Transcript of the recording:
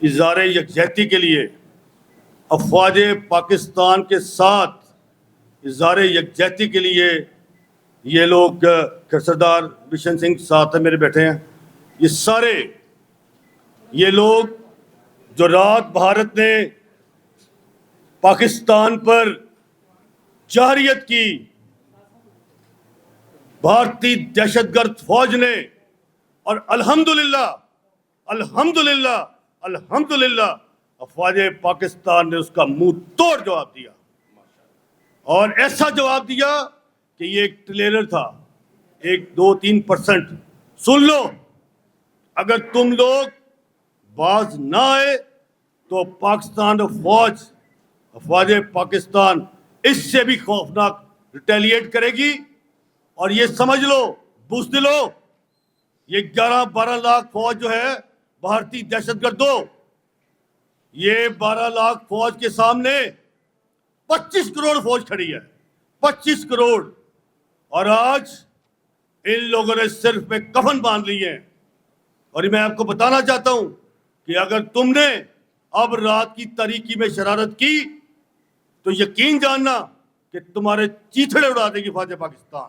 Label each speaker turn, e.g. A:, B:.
A: اظہار یکجہتی کے لیے افواج پاکستان کے ساتھ اظہار یکجہتی کے لیے یہ لوگ سردار بشن سنگھ ساتھ میرے بیٹھے ہیں، یہ سارے یہ لوگ جو رات بھارت نے پاکستان پر جارحیت کی، بھارتی دہشت گرد فوج نے، اور الحمدللہ افواج پاکستان نے اس کا منہ توڑ جواب دیا، اور ایسا جواب دیا کہ یہ ایک ٹریلر تھا، 1-2-3%۔ سن لو، اگر تم لوگ باز نہ آئے تو پاکستان افواج پاکستان اس سے بھی خوفناک ریٹیلیٹ کرے گی۔ اور یہ سمجھ لو، بزدلو، یہ 11-12 لاکھ فوج جو ہے بھارتی دہشت گردوں، یہ 12 لاکھ فوج کے سامنے 25 کروڑ فوج کھڑی ہے، 25 کروڑ۔ اور آج ان لوگوں نے صرف میں کفن باندھ لی ہے۔ اور میں آپ کو بتانا چاہتا ہوں کہ اگر تم نے اب رات کی تاریکی میں شرارت کی تو یقین جاننا کہ تمہارے چیتھڑے اڑا دے گی فوج پاکستان۔